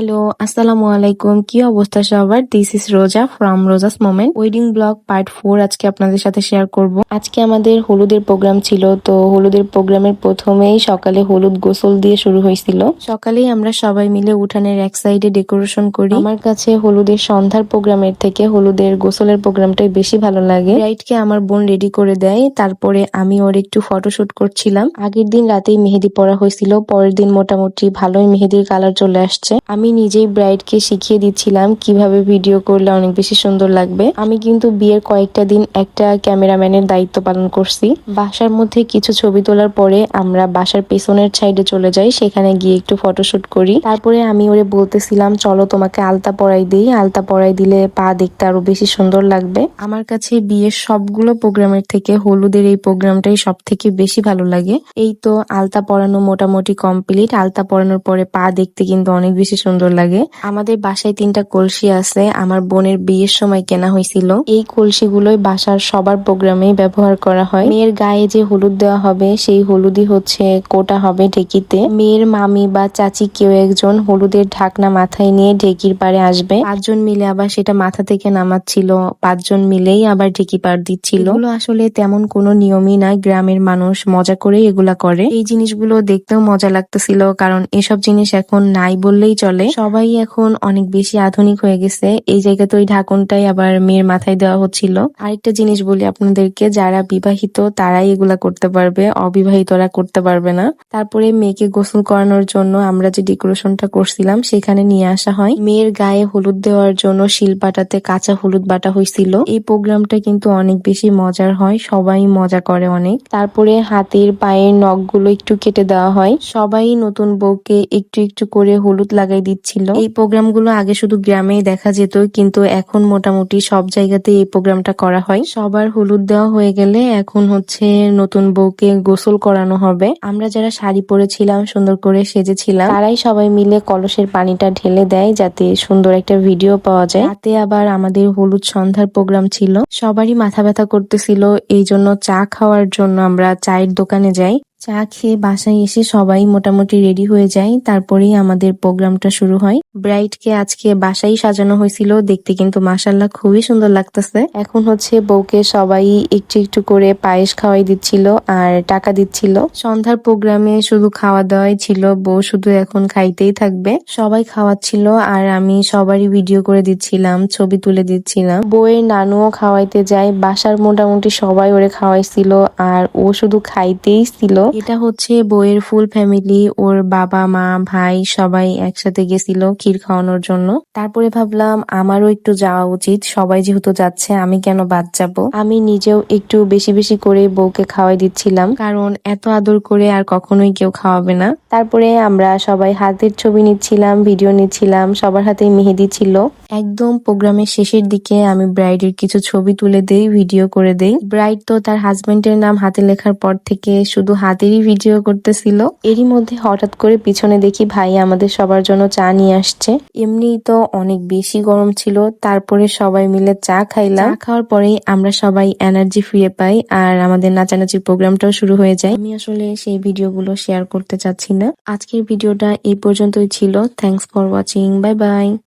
Hello, আসসালামু আলাইকুম। কি অবস্থা সবার? This is Roza from Roza's moment. Wedding blog part 4 আজকে আপনাদের সাথে শেয়ার করব। আজকে আমাদের হলুদের প্রোগ্রাম ছিল, তো হলুদের প্রোগ্রামের প্রথমেই সকালে হলুদ গোসল দিয়ে শুরু হয়েছিল। সকালেই আমরা সবাই মিলে উঠানের এক সাইডে ডেকোরেশন করি। আমার কাছে হলুদের সন্ধ্যার প্রোগ্রামের থেকে হলুদের গোসলের প্রোগ্রামটাই বেশি ভালো লাগে। ব্রাইডকে আমার বোন রেডি করে দেয়, তারপরে আমি ওর একটু ফটোশুট করছিলাম। আগের দিন রাতেই মেহেদি পরা হয়েছিল, পরের দিন মোটামুটি ভালোই মেহেদির কালার চলে আসছে। আমি নিজেই ব্রাইডকে শিখিয়ে দিচ্ছিলাম কিভাবে ভিডিও করলে অনেক বেশি সুন্দর লাগবে। আমি কিন্তু বিয়ের কয়েকটা দিন একটা ক্যামেরাম্যানের দায়িত্ব পালন করছি। বাসার মধ্যে কিছু ছবি তোলার পরে আমরা বাসার পেছনের সাইডে চলে যাই, সেখানে গিয়ে একটু ফটোশুট করি। তারপরে আমি ওরে বলতেছিলাম, চলো তোমাকে আলতা পরাই দিই, আলতা পরাই দিলে পা দেখতে আরো বেশি সুন্দর লাগবে। আমার কাছে বিয়ের সবগুলো প্রোগ্রামের থেকে হলুদের এই প্রোগ্রামটাই সব থেকে বেশি ভালো লাগে। এই তো আলতা পরানো মোটামুটি কমপ্লিট। আলতা পরানোর পরে পা দেখতে কিন্তু অনেক বেশি সুন্দর লাগে। আমাদের বাসায় 3টা কলসি আছে, আমার বোনের বিয়ের সময় কেনা হয়েছিল। এই কলসিগুলোই বাসার সবার প্রোগ্রামেই ব্যবহার করা হয়। মেয়ের গায়ে যে হলুদ দেওয়া হবে সেই হলুদই হচ্ছে কোটা হবে ঢেকিতে। মেয়ের মামি বা চাচি কেউ একজন হলুদের ঢাকনা মাথায় নিয়ে ঢেকির পাড়ে আসবে। 5 জন মিলে আবার সেটা মাথা থেকে নামাচ্ছিল, 5 জন মিলেই আবার ঢেকি পাড় দিচ্ছিল। এগুলো আসলে তেমন কোনো নিয়মই না, গ্রামের মানুষ মজা করেই এগুলা করে। এই জিনিসগুলো দেখতেও মজা লাগতেছিল, কারণ এসব জিনিস এখন নাই বললেই চলে। সবাই এখন অনেক বেশি আধুনিক হয়ে গেছে। এই জায়গাতে ওই ঢাকনটাই আবার মেয়ের মাথায় দেওয়া হচ্ছিল। আরেকটা জিনিস বলি আপনাদেরকে, যারা বিবাহিত তারাই এগুলা করতে পারবে, অবিবাহিতরা করতে পারবে না। তারপরে মেয়েকে গোসল করানোর জন্য আমরা যে ডেকোরেশনটা করছিলাম সেখানে নিয়ে আসা হয়। মেয়ের গায়ে হলুদ দেওয়ার জন্য শিলপাটাতে কাঁচা হলুদ বাটা হয়েছিল। এই প্রোগ্রামটা কিন্তু অনেক বেশি মজার হয়, সবাই মজা করে অনেক। তারপরে হাতের পায়ের নখগুলো একটু কেটে দেওয়া হয়। সবাই নতুন বউকে একটু একটু করে হলুদ লাগাই দিচ্ছিল। এই প্রোগ্রামগুলো আগে শুধু গ্রামেই দেখা যেত, কিন্তু এখন মোটামুটি সব জায়গাতে এই প্রোগ্রামটা করা হয়। সবার হলুদ দেওয়া হয়ে গেলে এখন হচ্ছে নতুন বউকে গোসল করানো হবে। আমরা যারা শাড়ি পরেছিলাম, সুন্দর করে সেজেছিলাম, তারাই সবাই মিলে কলসের পানিটা ঢেলে দেয় যাতে সুন্দর একটা ভিডিও পাওয়া যায়। রাতে আবার আমাদের হলুদ সন্ধ্যার প্রোগ্রাম ছিল। সবারই মাথা ব্যথা করতেছিল, এই জন্য চা খাওয়ার জন্য আমরা চায়ের দোকানে যাই। চা খেয়ে বাসায় এসে সবাই মোটামুটি রেডি হয়ে যায়, তারপরেই আমাদের প্রোগ্রামটা শুরু হয়। ব্রাইডকে আজকে বাসায় সাজানো হয়েছিল, দেখতে কিন্তু মাশাআল্লাহ খুবই সুন্দর লাগতেছে। এখন হচ্ছে বউকে সবাই একটু একটু করে পায়েস খাওয়াই দিচ্ছিল আর টাকা দিচ্ছিল। সন্ধ্যার প্রোগ্রামে শুধু খাওয়া দাওয়াই ছিল, বউ শুধু এখন খাইতেই থাকবে। সবাই খাওয়াচ্ছিল আর আমি সবারই ভিডিও করে দিচ্ছিলাম, ছবি তুলে দিচ্ছিলাম। বউয়ের নানুও খাওয়াইতে যায়, বাসার মোটামুটি সবাই ওরে খাওয়াইছিল আর ও শুধু খাইতেই ছিল। এটা হচ্ছে বউয়ের ফুল ফ্যামিলি, ওর বাবা মা ভাই সবাই একসাথে গেছিল ক্ষীর খাওয়ানোর জন্য। তারপরে ভাবলাম আমারও একটু যাওয়া উচিত, সবাই যেহেতু যাচ্ছে আমি কেন বাদ যাব। আমি নিজেও একটু বেশি বেশি করে বউকে খাওয়াই দিচ্ছিলাম, কারণ এত আদর করে আর কখনোই কেউ খাওয়াবে না। তারপরে আমরা সবাই হাতের ছবি নিচ্ছিলাম, ভিডিও নিচ্ছিলাম, সবার হাতে মেহেদি ছিল। একদম প্রোগ্রামের শেষের দিকে আমি ব্রাইডের কিছু ছবি তুলে দেই, ভিডিও করে দেই। ব্রাইড তো তার হাজবেন্ডের নাম হাতে লেখার পর থেকে শুধু হাতেরই ভিডিও করতেছিল। এরই মধ্যে হঠাৎ করে পিছনে দেখি ভাই আমাদের সবার জন্য চা নিয়ে আসছে। এমনিই তো অনেক বেশি গরম ছিল, তারপরে সবাই মিলে চা খাইলাম। চা খাওয়ার পরেই আমরা সবাই এনার্জি ফিরে পাই আর আমাদের নাচানাচির প্রোগ্রামটাও শুরু হয়ে যায়। আমি আসলে সেই ভিডিওগুলো শেয়ার করতে চাচ্ছি না। আজকের ভিডিওটা এই পর্যন্তই ছিল। Thanks for watching, bye bye.